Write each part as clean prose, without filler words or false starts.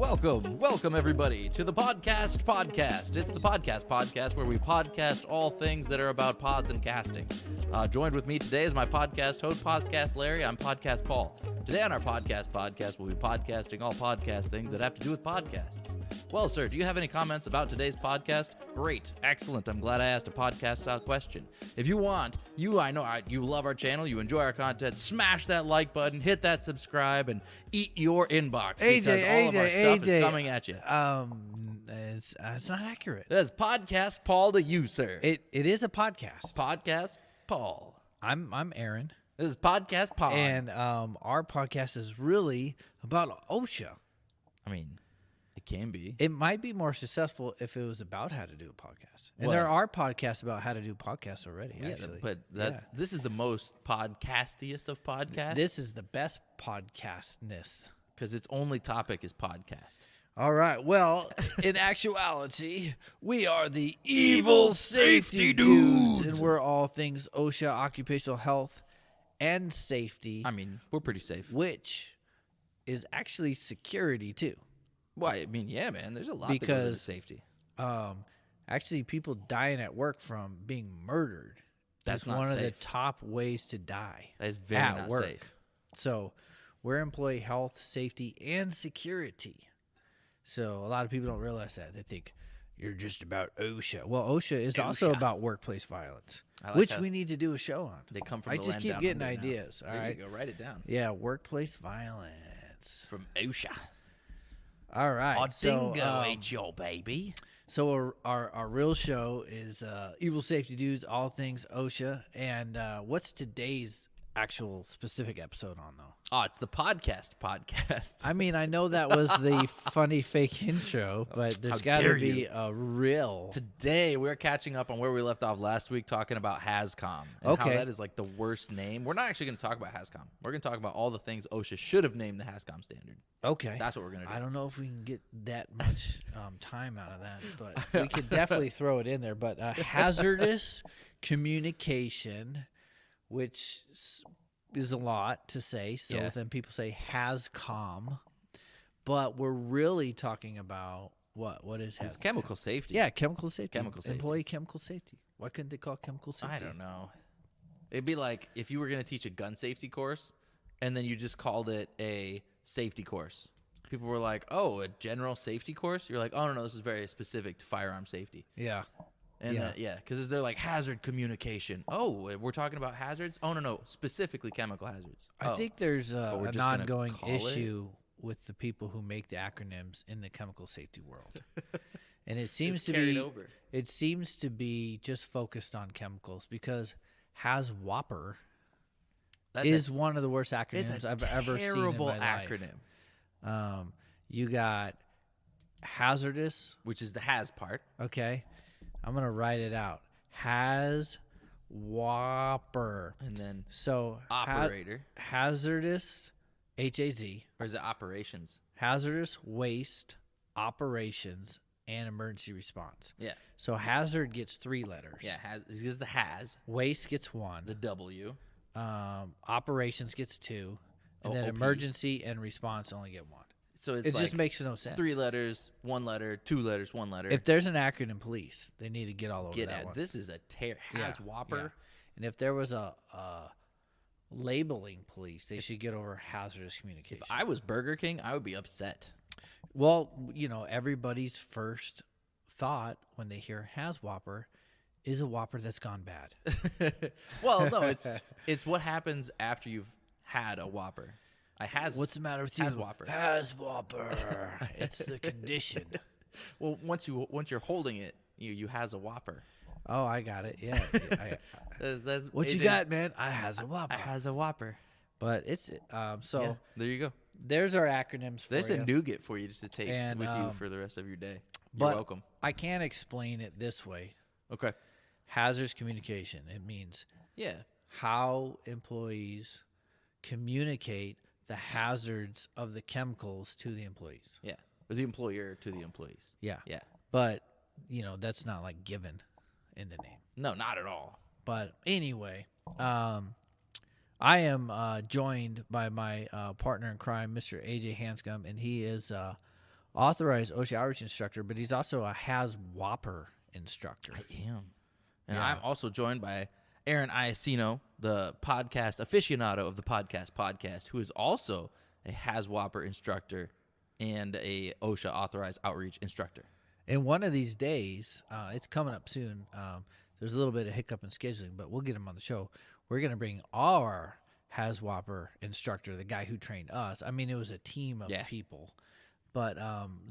Welcome everybody to the podcast. It's the podcast where we podcast all things that are about pods and casting. Joined with me today is my podcast host, Podcast Larry. I'm Podcast Paul. Today on our podcast, we'll be podcasting all podcast things that have to do with podcasts. Well, sir, do you have any comments about today's podcast? Great. Excellent. I'm glad I asked a podcast-style question. If you want, I know you love our channel, you enjoy our content, smash that like button, hit that subscribe, and eat your inbox because all of our stuff is coming at you. It's not accurate. That's Podcast Paul to you, sir. It is a podcast. Podcast Paul. I'm Aaron. This is Podcast Paul. And our podcast is really about OSHA. I mean, it can be. It might be more successful if it was about how to do a podcast. And Well, there are podcasts about how to do podcasts already, actually. But this is the most podcastiest of podcasts. This is the best podcastness. Because its only topic is podcast. All right. Well, in actuality, we are the Evil Safety Dudes. And we're all things OSHA, occupational health, and safety. I mean, we're pretty safe. Which is actually security, too. Well, I mean, yeah, man. There's a lot that goes into safety. Actually, people dying at work from being murdered. That's one of the top ways to die. That is very at not work. safe. So we're employee health, safety, and security. So a lot of people don't realize that. They think you're just about OSHA. Well, OSHA is also about workplace violence, which we need to do a show on. They come from I the just land keep down getting under ideas. Now. All there right, you go. Write it down. Yeah, workplace violence From OSHA. All right. Oh, dingo ain't your baby. So our real show is Evil Safety Dudes, all things OSHA. And what's today's actual specific episode on, though? Oh, it's the podcast. I mean, I know that was the funny fake intro, but there's got to be a real. Today, we're catching up on where we left off last week talking about HazCom. And how that is like the worst name. We're not actually going to talk about HazCom. We're going to talk about all the things OSHA should have named the HazCom standard. Okay. That's what we're going to do. I don't know if we can get that much time out of that, but we could definitely throw it in there. But hazardous communication, which is a lot to say. So then people say HazCom, but we're really talking about what is HazCom? It's chemical safety. Yeah, chemical safety. Chemical Employee chemical safety. Why couldn't they call it chemical safety? I don't know. It'd be like if you were going to teach a gun safety course and then you just called it a safety course. People were like, oh, a general safety course? You're like, oh, no, this is very specific to firearm safety. Yeah. And because they're like hazard communication. Oh, we're talking about hazards? Oh, no, specifically chemical hazards. I think there's an ongoing issue with the people who make the acronyms in the chemical safety world. And it seems to be just focused on chemicals because HazWhopper is one of the worst acronyms I've ever seen in my life. Terrible acronym. You got hazardous, which is the has part. Okay. I'm going to write it out. HazWhopper. And then operator. Hazardous, H-A-Z. Or is it operations? Hazardous waste, operations, and emergency response. Yeah. So hazard gets 3 letters. Yeah, this is the has. Waste gets 1. The W. Operations gets 2. And then emergency and response only get 1. So it just makes no sense. 3 letters, 1 letter, 2 letters, 1 letter. If there's an acronym police, they need to get all over that one. This is a HazWhopper. Yeah. And if there was a labeling police, they should get over hazardous communication. If I was Burger King, I would be upset. Well, everybody's first thought when they hear HazWhopper is a Whopper that's gone bad. Well, no, it's what happens after you've had a Whopper. What's the matter with you? HazWhopper. HazWhopper. It's the condition. Well, once you're holding it, you has a Whopper. Oh, I got it. Yeah. That's what you got, man? I has a Whopper. I has a Whopper. But it's so there you go. There's our acronyms for There's you. a nougat for you just to take with you for the rest of your day. You're welcome. I can't explain it this way. Okay. Hazardous communication. It means how employees communicate the hazards of the chemicals to the employees. Yeah. Or the employer to the employees. Yeah. Yeah. But, that's not like given in the name. No, not at all. But anyway, I am joined by my partner in crime, Mr. AJ HazCom, and he is authorized OSHA outreach instructor, but he's also a HazWhopper instructor. I am. And Yeah. I'm also joined by Aaron Iacino, the podcast aficionado of the podcast, who is also a HazWhopper instructor and a OSHA authorized outreach instructor. And one of these days, it's coming up soon. There's a little bit of hiccup in scheduling, but we'll get him on the show. We're going to bring our HazWhopper instructor, the guy who trained us. I mean, it was a team of people. But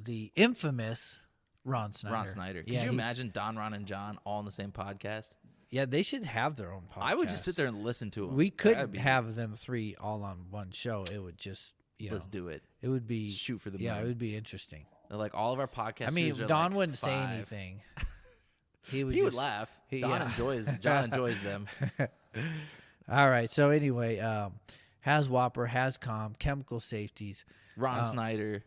the infamous Ron Snyder. Could you imagine Don, Ron, and John all on the same podcast? Yeah, they should have their own podcast. I would just sit there and listen to them. We couldn't have them three all on one show. It would just, let's do it. It would be shoot for the moon. Yeah, it would be interesting. Like all of our podcasts. I mean, Don wouldn't say 5. anything. He would laugh. John enjoys them. All right. So anyway, HazWhopper, HazCom, chemical safeties. Ron Snyder.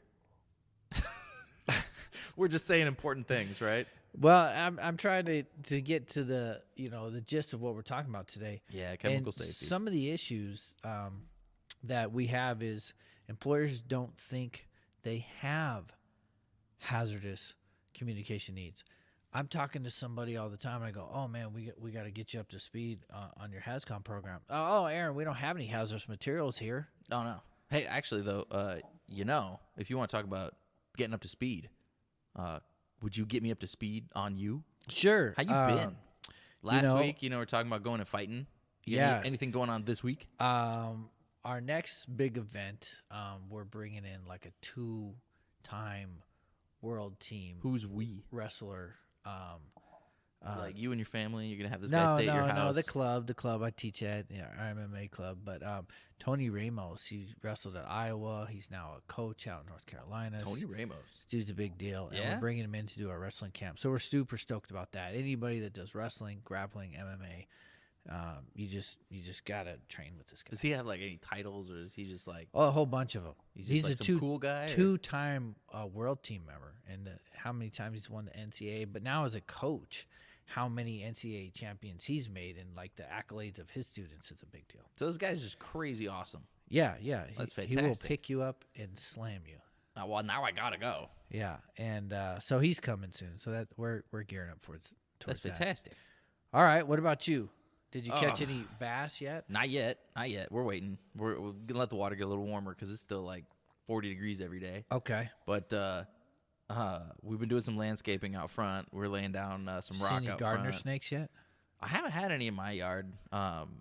We're just saying important things, right? Well, I'm trying to get to the the gist of what we're talking about today. Yeah, chemical safety. Some of the issues that we have is employers don't think they have hazardous communication needs. I'm talking to somebody all the time, and I go, "Oh man, we got to get you up to speed on your HazCom program." Oh, Aaron, we don't have any hazardous materials here. Oh no. Hey, actually though, if you want to talk about getting up to speed, would you get me up to speed on you? Sure. How you been? Last week, we're talking about going and fighting. Anything going on this week? Our next big event, we're bringing in like a 2-time world team. Who's we? Wrestler. Like you and your family, you're gonna have this guy stay at your house. No, the club I teach at, our MMA club. But Tony Ramos, he wrestled at Iowa. He's now a coach out in North Carolina. Tony Ramos, this dude's a big deal, and we're bringing him in to do our wrestling camp. So we're super stoked about that. Anybody that does wrestling, grappling, MMA, you just gotta train with this guy. Does he have like any titles, or is he just like a whole bunch of them? He's like some cool guy, two-time world team member, and how many times he's won the NCAA. But now as a coach, how many NCAA champions he's made, and like the accolades of his students is a big deal. So this guy's just crazy awesome. Yeah. That's fantastic. He will pick you up and slam you. Well, now I gotta go. Yeah, and so he's coming soon. So that we're gearing up towards That's fantastic. All right, what about you? Did you catch any bass yet? Not yet. We're waiting. We're gonna let the water get a little warmer because it's still like 40 degrees every day. Okay. But we've been doing some landscaping out front. We're laying down some rock Seen any out gardener front. snakes yet? I haven't had any in my yard.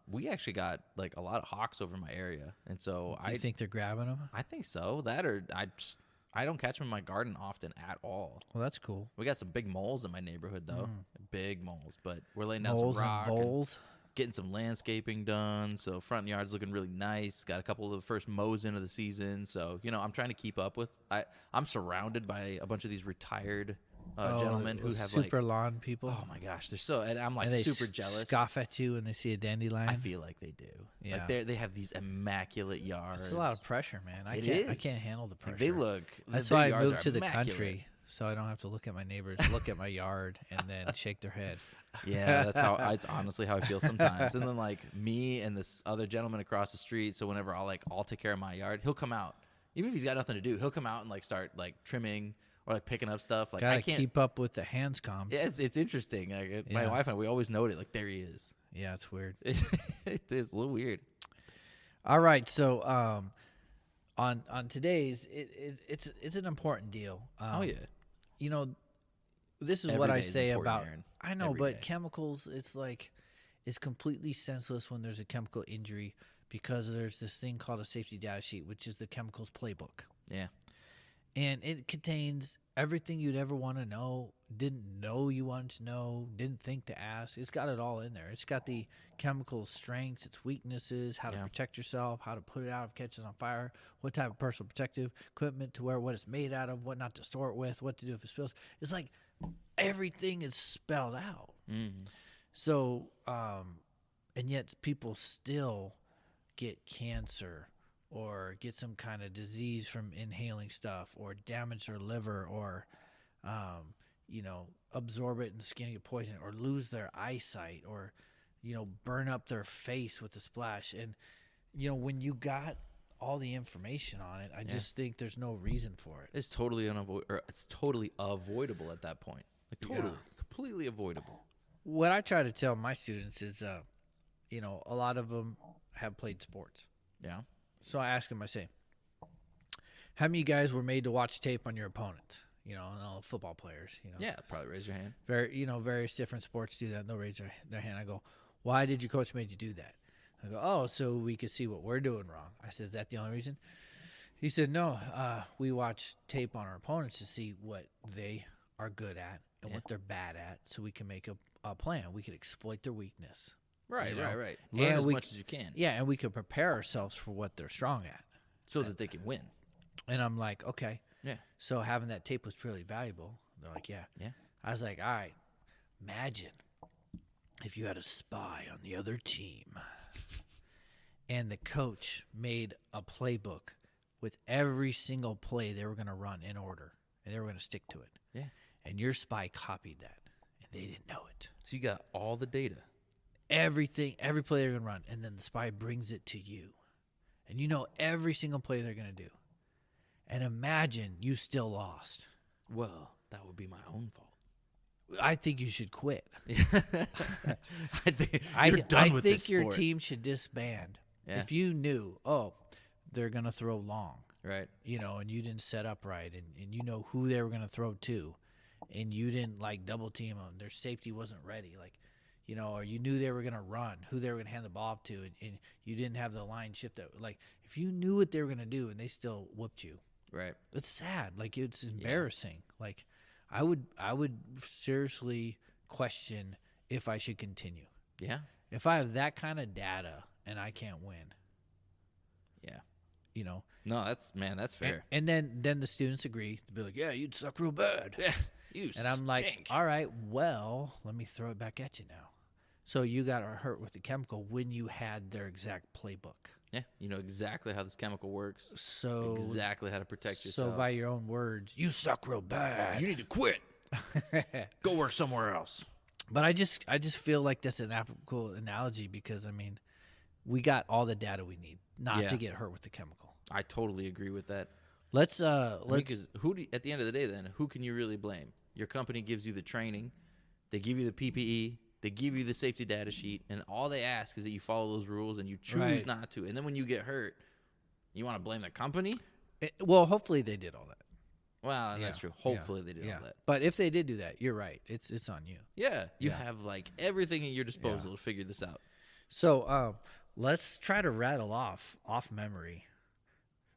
We actually got like a lot of hawks over my area, and so I think they're grabbing them. I think so. That or I don't catch them in my garden often at all. Well, that's cool. We got some big moles in my neighborhood though, big moles. But we're laying down Moles some rock, and bowls. getting some landscaping done. So front yard's looking really nice. Got a couple of the first mows into the season. So I'm trying to keep up with. I'm surrounded by a bunch of these retired gentlemen who have super lawn people. Oh my gosh, they're so, and I'm like and they super jealous. Scoff at you when they see a dandelion. I feel like they do. Yeah. Like they have these immaculate yards. It's a lot of pressure, man. I can't handle the pressure. Like they look. That's why I moved to the country, so I don't have to look at my neighbors, look at my yard, and then shake their head. Yeah, it's honestly how I feel sometimes. And then like me and this other gentleman across the street. So whenever I'll take care of my yard, he'll come out. Even if he's got nothing to do, he'll come out and like start like trimming or like picking up stuff. Like gotta I can't keep up with the HazComs. Yeah, it's interesting. Like, my wife and I, we always note it. Like there he is. Yeah, it's weird. It is a little weird. All right, so on today's, it's an important deal. This is Every what I day is say important, about. Aaron. I know, Every but day. chemicals, it's completely senseless when there's a chemical injury because there's this thing called a safety data sheet, which is the chemicals playbook. Yeah. And it contains everything you'd ever want to know, didn't know you wanted to know, didn't think to ask. It's got it all in there. It's got the chemical strengths, its weaknesses, how to protect yourself, how to put it out if it catches on fire, what type of personal protective equipment to wear, what it's made out of, what not to store it with, what to do if it spills. It's like everything is spelled out. Mm-hmm. So, and yet people still get cancer or get some kind of disease from inhaling stuff or damage their liver or, absorb it in the skin and get poisoned or lose their eyesight or, burn up their face with a splash. And, when you got all the information on it. I just think there's no reason for it. It's totally it's totally avoidable at that point. Like totally, completely avoidable. What I try to tell my students is, you know, a lot of them have played sports. Yeah. So I ask them, I say, how many of you guys were made to watch tape on your opponents? You know, and all football players, you know. Yeah, probably raise your hand. Various different sports do that. And they'll raise their hand. I go, why did your coach make you do that? I go, oh, so we could see what we're doing wrong. I said, is that the only reason? He said, no, we watch tape on our opponents to see what they are good at and what they're bad at, so we can make a plan. We could exploit their weakness. Right, you know? right. Learn as much as you can. Yeah, and we could prepare ourselves for what they're strong at. So that they can win. And I'm like, okay. Yeah. So having that tape was really valuable. They're like, yeah. Yeah. I was like, all right, imagine if you had a spy on the other team and the coach made a playbook with every single play they were going to run in order, and they were going to stick to it. Yeah. And your spy copied that, and they didn't know it. So you got all the data. Everything, every play they're going to run, and then the spy brings it to you. And you know every single play they're going to do. And imagine you still lost. Well, that would be my own fault. I think you should quit. I think you're done with this sport. Your sport. team should disband. Yeah. If you knew, they're going to throw long. Right. You know, and you didn't set up right, and you know who they were going to throw to, and you didn't, like, double team them. Their safety wasn't ready. Like, you know, or you knew they were going to run, who they were going to hand the ball off to, and you didn't have the line shift. Like, if you knew what they were going to do and they still whooped you. Right. It's sad. Like, it's embarrassing. Yeah. Like, I would seriously question if I should continue. Yeah. If I have that kind of data and I can't win. Yeah. You know. No, that's fair. And then the students agree to be like, yeah, you'd suck real bad. Yeah. You and I'm like, stink. all right, well, let me throw it back at you now. So you got hurt with the chemical when you had their exact playbook. Yeah, you know exactly how this chemical works. So exactly how to protect yourself. So by your own words, you suck real bad. You need to quit. Go work somewhere else. But I just feel like that's an applicable analogy because, I mean, we got all the data we need not to get hurt with the chemical. I totally agree with that. Let's because at the end of the day, then who can you really blame? Your company gives you the training, they give you the PPE, they give you the safety data sheet, and all they ask is that you follow those rules and you choose not to. And then when you get hurt, you want to blame the company? Well, hopefully they did all that. Well, that's true. Hopefully they did all that. But if they did do that, you're right. It's on you. Yeah, you have like everything at your disposal to figure this out. So let's try to rattle off memory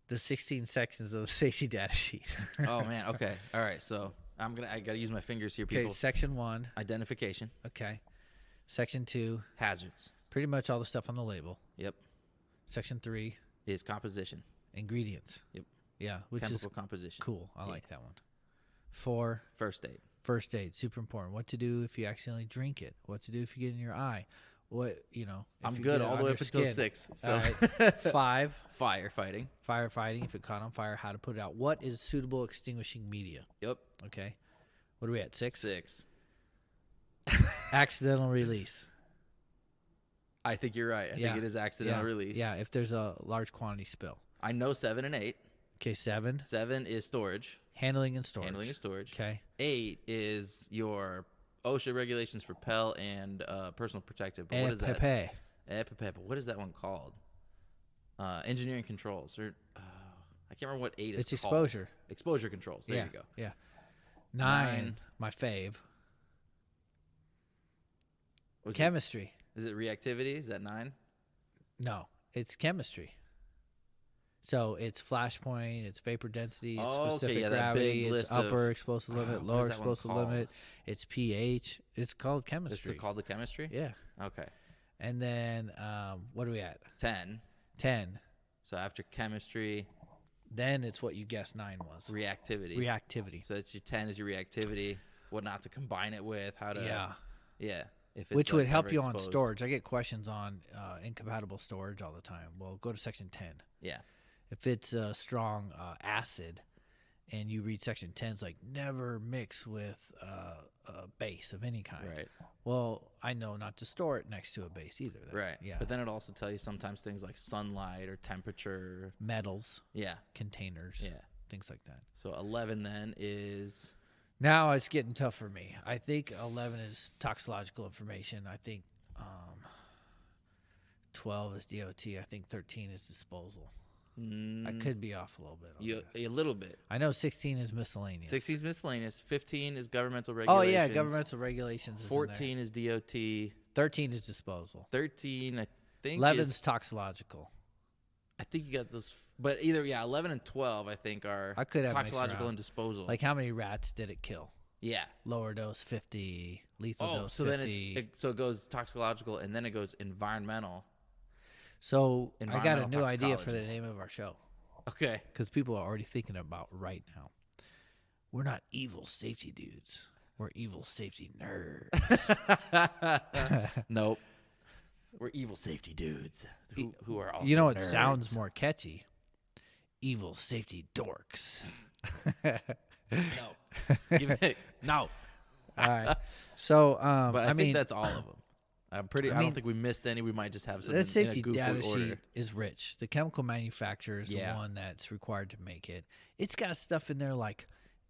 the 16 sections of the safety data sheet. Oh man, okay, all right. So I gotta use my fingers here, people. Okay, section 1, identification. Okay, section 2, hazards. Pretty much all the stuff on the label. Yep. Section 3 is composition. Ingredients. Yep. Yeah, which chemical is composition. Cool. I like that one. 4, first aid. First aid, super important. What to do if you accidentally drink it? What to do if you get in your eye? What, you know? I'm good all the way up until 6. So. All right. 5, firefighting. Firefighting. If it caught on fire, how to put it out. What is suitable extinguishing media? Yep. Okay. What are we at? 6. 6. Accidental release. I think you're right. I think it is accidental release. Yeah, if there's a large quantity spill. I know 7 and 8. Okay, 7. 7 is storage. Handling and storage. Handling and storage. Okay. 8 is your OSHA regulations for Pell and personal protective. But what is that? But what is that one called? Engineering controls. Or I can't remember what 8 is It's called. exposure. Exposure controls. There you go. Yeah. 9, my fave. Chemistry. Is it reactivity? Is that 9? No, it's chemistry. So it's flashpoint, it's vapor density, it's specific gravity, it's upper explosive limit, lower explosive limit, it's pH. It's called chemistry. It's called the chemistry? Yeah. Okay. And then what are we at? 10. 10. So after chemistry. Then it's what you guessed 9 was. Reactivity. So it's your 10 is your reactivity, what not to combine it with, how to. Yeah. Yeah. If it's which would help you on storage. I get questions on incompatible storage all the time. Well, go to section 10. Yeah. If it's a strong acid and you read section 10, it's like never mix with a base of any kind. Right. Well, I know not to store it next to a base either. Right. Yeah. But then it also tell you sometimes things like sunlight or temperature. Metals. Yeah. Containers. Yeah. Things like that. So 11 then is... Now it's getting tough for me. I think 11 is toxicological information. I think 12 is DOT. I think 13 is disposal. I could be off a little bit. A little bit. I know 16 is miscellaneous. 16 is miscellaneous. 15 is governmental regulations. Oh, yeah, governmental regulations. 14 is DOT. 13 is disposal. 13, I think 11's is... toxicological. I think you got those... But either, 11 and 12, I think, are I could have toxicological and disposal. Like, how many rats did it kill? Yeah. Lower dose, 50. Lethal dose, so 50. Then so it goes toxicological, and then it goes environmental. So I got a new idea toxicology. for the name of our show. Okay. Because people are already thinking about right now. We're not evil safety dudes. We're evil safety nerds. Nope. We're evil safty dudes who are also You know what nerds. sounds more catchy? Evil safety dorks. No. No. All right. So, But I mean, think that's all of them. I don't think we missed any. We might just have some that in a safety goofy data order. sheet is rich. The chemical manufacturer is the one that's required to make it. It's got stuff in there like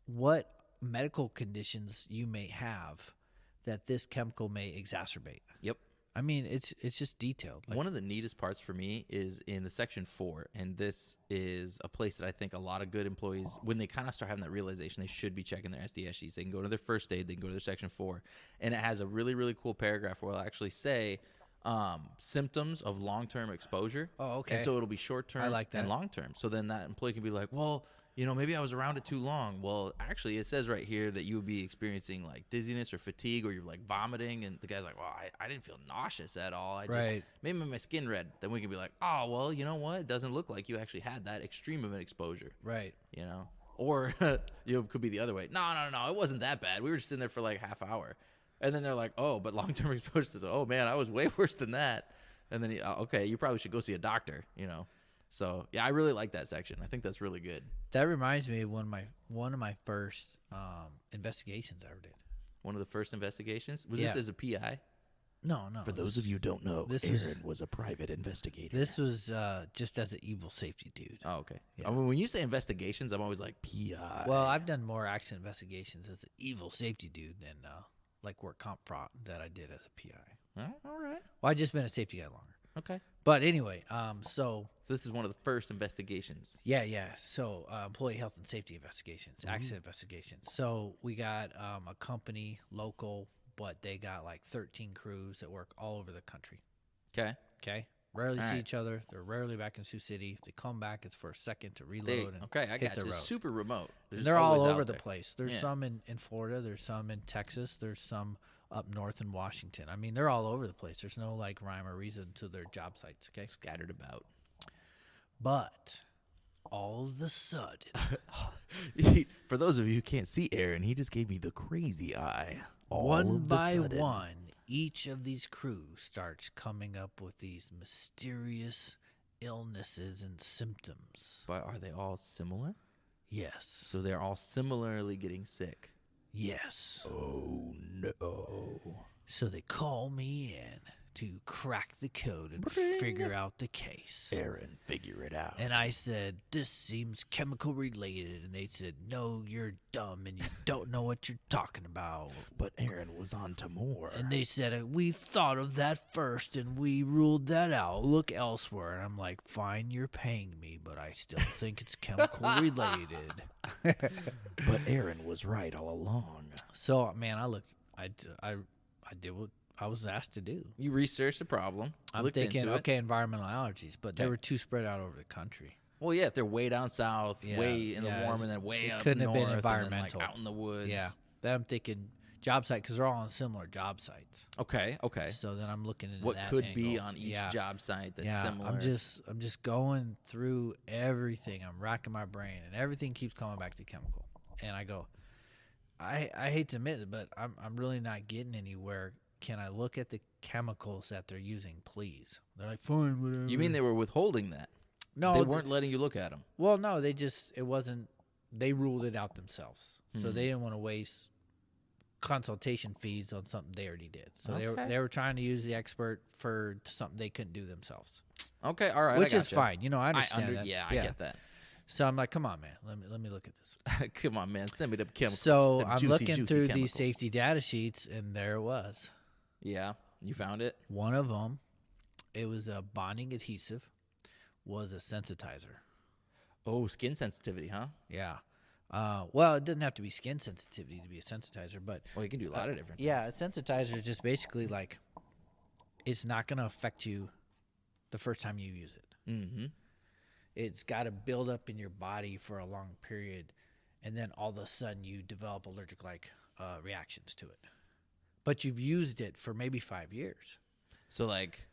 what medical conditions you may have that this chemical may exacerbate. Yep. I mean, it's just detailed. Like, one of the neatest parts for me is in the section 4, and this is a place that I think a lot of good employees, when they kind of start having that realization, they should be checking their SDS sheets. They can go to their first aid, they can go to their section 4, and it has a really, really cool paragraph where it'll actually say symptoms of long-term exposure. Oh, okay. And so it'll be short-term I like that. and long-term. So then that employee can be like, well, maybe I was around it too long. Well, actually, it says right here that you would be experiencing like dizziness or fatigue, or you're like vomiting. And the guy's like, well, I didn't feel nauseous at all. I just maybe my skin red. Then we can be like, oh, well, you know what? It doesn't look like you actually had that extreme of an exposure. Right. Or it could be the other way. No, it wasn't that bad. We were just in there for like half hour. And then they're like, oh, but long-term exposure says, oh, man, I was way worse than that. And then, okay, you probably should go see a doctor, So, yeah, I really like that section. I think that's really good. That reminds me of one of my first investigations I ever did. One of the first investigations? Was this as a PI? No. For those of you who don't know, Aaron was a private investigator. This was just as an evil safety dude. Oh, okay. Yeah. I mean, when you say investigations, I'm always like, PI. Well, I've done more accident investigations as an evil safety dude than like work comp fraud that I did as a PI. All right. Well, I've just been a safety guy longer. Okay. But anyway, so this is one of the first investigations. Yeah. So employee health and safety investigations, accident investigations. So we got a company, local, but they got like 13 crews that work all over the country. Okay. Rarely see each other. They're rarely back in Sioux City. If they come back, it's for a second to reload I got you. Super remote. They're all over the place. There's some in Florida. There's some in Texas. There's some up north in Washington. I mean, they're all over the place. There's no like rhyme or reason to their job sites. Okay, scattered about. But all of a sudden, for those of you who can't see Aaron, he just gave me the crazy eye. One by one, each of these crews starts coming up with these mysterious illnesses and symptoms. But are they all similar? Yes. So they're all similarly getting sick. Yes. Oh, no. So they call me in to crack the code and figure out the case. Aaron, figure it out. And I said, this seems chemical related. And they said, no, you're dumb and you don't know what you're talking about. But Aaron was on to more. And they said, we thought of that first and we ruled that out. Look elsewhere. And I'm like, fine, you're paying me, but I still think it's chemical related. But Aaron was right all along. So, man, I did what I was asked to do. You researched the problem. I'm thinking, okay, environmental allergies, but they were too spread out over the country. Well, yeah, if they're way down south, way in the warm, and then way up couldn't north, have been environmental, and then, like, out in the woods. Yeah, then I'm thinking job site because they're all on similar job sites. Okay. So then I'm looking into what that could angle. be on each job site that's similar. I'm just going through everything. I'm racking my brain, and everything keeps coming back to chemical. And I go, I hate to admit it, but I'm really not getting anywhere. Can I look at the chemicals that they're using, please? They're like, fine, whatever. You mean they were withholding that? No, they weren't letting you look at them. Well, no, it wasn't they ruled it out themselves. So they didn't want to waste consultation fees on something they already did. So they were trying to use the expert for something they couldn't do themselves. Okay, all right, which is fine. I understand that. Yeah, I get that. So I'm like, come on, man, let me look at this. Come on, man, send me the chemicals. So them I'm juicy, looking juicy through chemicals. these safety data sheets, and there it was. Yeah, you found it. One of them, it was a bonding adhesive, was a sensitizer. Oh, skin sensitivity, huh? Yeah. Well, it doesn't have to be skin sensitivity to be a sensitizer, but Well, you can do a lot of different yeah, a things. sensitizer is just basically like it's not going to affect you the first time you use it. Mm-hmm. It's got to build up in your body for a long period, and then all of a sudden you develop allergic reactions to it. But you've used it for maybe 5 years. So, like,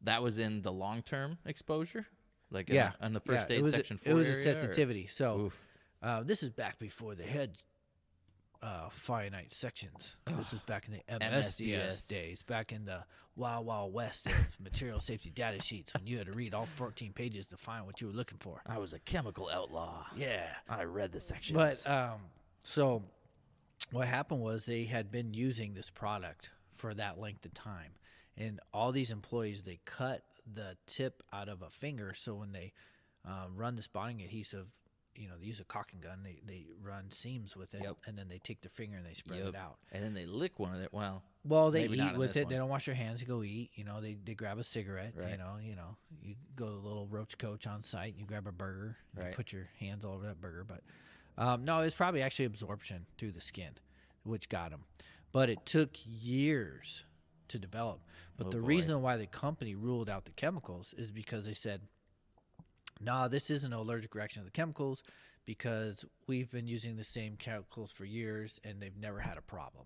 that was in the long-term exposure? Like, Yeah. on the first aid it was section 4 It was area, a sensitivity. So Oof. this is back before they had finite sections. This was back in the MSDS days, back in the Wild Wild West of material safety data sheets when you had to read all 14 pages to find what you were looking for. I was a chemical outlaw. Yeah. I read the sections. But so what happened was they had been using this product for that length of time. And all these employees, they cut the tip out of a finger. So when they run this bonding adhesive, they use a caulking gun. They run seams with it, and then they take their finger and they spread it out. And then they lick one of their, Well, they maybe eat not in with this it. one. They don't wash their hands to go eat. They grab a cigarette. Right. You go to the little roach coach on site. You grab a burger. You Right. put your hands all over that burger. But no, it's probably actually absorption through the skin, which got them. But it took years to develop. But the reason why the company ruled out the chemicals is because they said, "No, this isn't an allergic reaction to the chemicals because we've been using the same chemicals for years and they've never had a problem."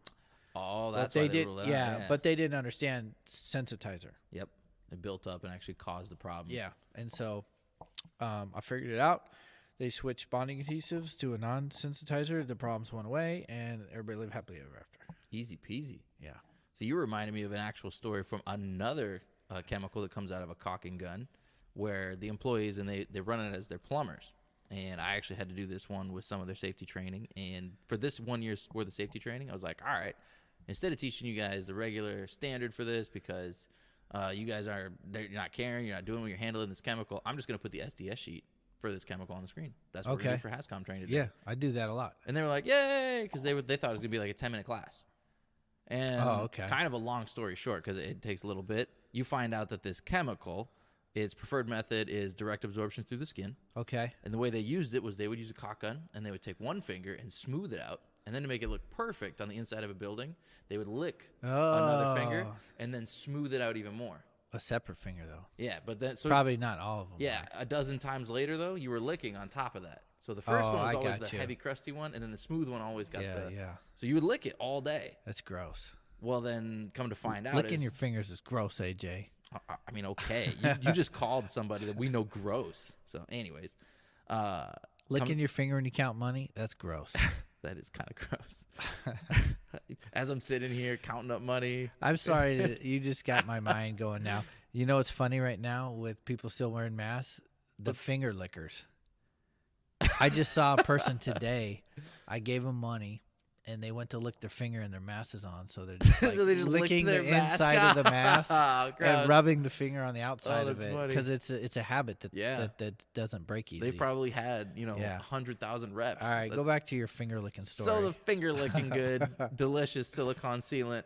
Oh, that's but why they did. ruled it out. Yeah, but they didn't understand sensitizer. Yep. It built up and actually caused the problem. Yeah, and so I figured it out. They switched bonding adhesives to a non-sensitizer. The problems went away, and everybody lived happily ever after. Easy peasy. Yeah. So you reminded me of an actual story from another chemical that comes out of a caulking gun where the employees, and they run it as their plumbers. And I actually had to do this one with some of their safety training. And for this 1 year's worth of safety training, I was like, all right, instead of teaching you guys the regular standard for this because you guys you're not caring, you're not doing what you're handling this chemical, I'm just going to put the SDS sheet for this chemical on the screen. That's what we're doing for HazCom training today. Yeah, I do that a lot. And they were like, yay, because they thought it was going to be like a 10-minute class. And kind of a long story short, because it takes a little bit, you find out that this chemical, its preferred method is direct absorption through the skin. Okay. And the way they used it was they would use a caulk gun, and they would take one finger and smooth it out. And then to make it look perfect on the inside of a building, they would lick another finger and then smooth it out even more. A separate finger, though. Yeah, but then probably not all of them. Yeah, a dozen times later, though, you were licking on top of that. So the first one was always the heavy, crusty one, and then the smooth one always got So you would lick it all day. That's gross. Well, then come to find out, licking your fingers is gross, AJ. I mean, okay, you just called somebody that we know gross. So, anyways, licking your finger when you count money, that's gross. That is kind of gross. As I'm sitting here counting up money. I'm sorry, you just got my mind going now. You know what's funny right now with people still wearing masks? The finger lickers. I just saw a person today. I gave them money, and they went to lick their finger, and their mask is on, so they're just, like, so they just licking the inside of the mask and rubbing the finger on the outside of it because it's a habit that doesn't break easy. They probably had 100,000 reps. All right, go back to your finger licking story. So the finger licking good, delicious silicone sealant.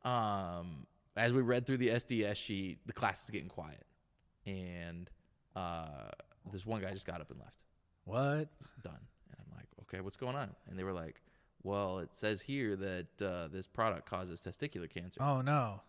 As we read through the SDS sheet, the class is getting quiet, and this one guy just got up and left. What? He's done. And I'm like, okay, what's going on? And they were like, well, it says here that this product causes testicular cancer. Oh, no.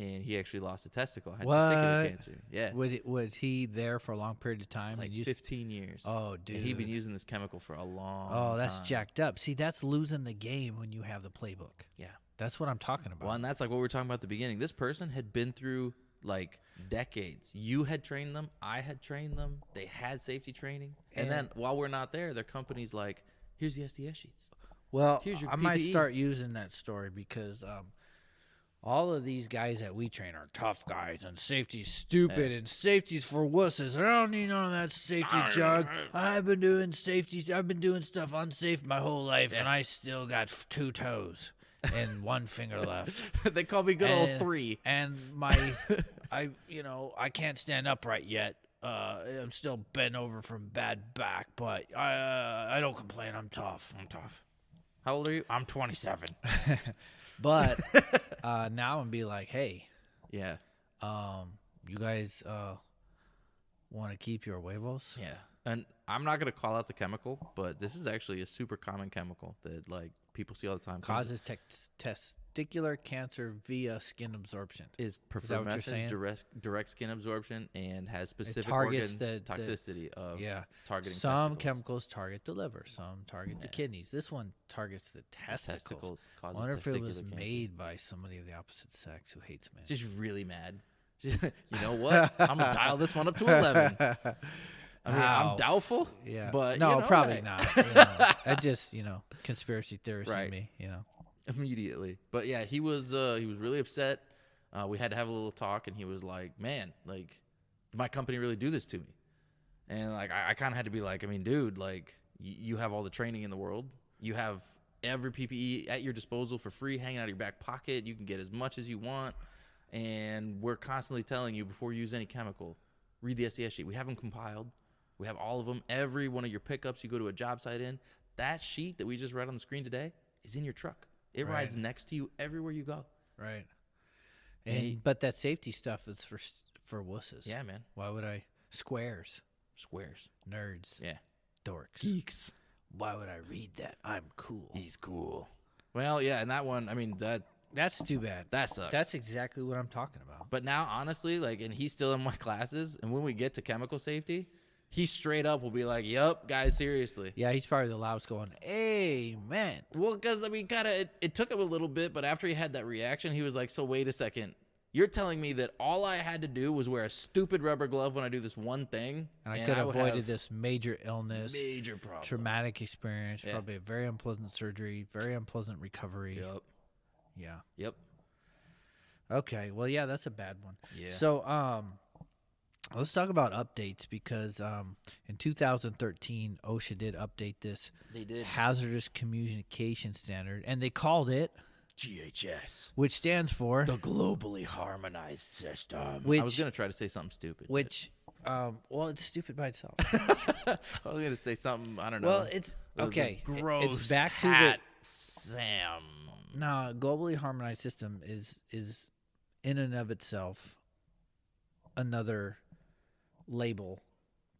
And he actually lost a testicle, had what? testicular cancer. Yeah. Was he there for a long period of time? Like 15 years. Oh, dude. And he'd been using this chemical for a long time. Oh, that's jacked up. See, that's losing the game when you have the playbook. Yeah. That's what I'm talking about. Well, and that's like what we were talking about at the beginning. This person had been through like decades. You had trained them. I had trained them. They had safety training. And then while we're not there, their company's like, here's the SDS sheets. Well, Here's your I might PPE. start using that story because all of these guys that we train are tough guys, and safety's stupid, and safety's for wusses. I don't need none of that safety junk. I've been doing safety. I've been doing stuff unsafe my whole life, and I still got 2 toes and 1 finger left. They call me good old 3. And I can't stand upright yet. I'm still bent over from bad back, but I don't complain. I'm tough. How old are you? I'm 27. But now I'm be like, hey, Yeah. you guys want to keep your huevos? Yeah. And I'm not going to call out the chemical, but this is actually a super common chemical that like people see all the time. Causes testicular cancer via skin absorption. Is that preferred what you're method saying? direct skin absorption and has specific targets organ toxicity of targeting Some testicles. chemicals target the liver, some target the kidneys. This one targets the testicles. I causes wonder if it was testicular made by somebody of the opposite sex who hates men. cancer. She's really mad. You know what? I'm gonna dial this one up to 11. I mean, I'm doubtful. Yeah, but no, probably not. I just conspiracy theorist in me. Immediately. But yeah, he was really upset. We had to have a little talk, and he was like, "Man, like, my company really do this to me," and like I kind of had to be like, I mean, dude, like you have all the training in the world, you have every PPE at your disposal for free, hanging out of your back pocket. You can get as much as you want, and we're constantly telling you before you use any chemical, read the SDS sheet. We have them compiled. We have all of them. Every one of your pickups you go to a job site in, that sheet that we just read on the screen today is in your truck. It rides next to you everywhere you go. Right. But that safety stuff is for wusses. Yeah, man. Why would I? Squares. Nerds. Yeah. Dorks. Geeks. Why would I read that? I'm cool. He's cool. Well, yeah, and that one, I mean, that's too bad. That sucks. That's exactly what I'm talking about. But now, honestly, like, and he's still in my classes, and when we get to chemical safety, he straight up will be like, "Yup, guys, seriously." Yeah, he's probably the loudest going, "Amen." Well, because, I mean, kind of, it took him a little bit, but after he had that reaction, he was like, "So wait a second. You're telling me that all I had to do was wear a stupid rubber glove when I do this one thing? And I could have avoided this major illness, major problem, traumatic experience, probably a very unpleasant surgery, very unpleasant recovery." Yep. Yeah. Yep. Okay. Well, yeah, that's a bad one. Yeah. So, let's talk about updates because in 2013, OSHA did update this. They did. Hazardous Communication Standard, and they called it GHS, which stands for the Globally Harmonized System. Which, I was going to try to say something stupid. Which, well, it's stupid by itself. I was going to say something, I don't know. Well, it's, okay. Gross it's back to hat, Sam. No, Globally Harmonized System is in and of itself another label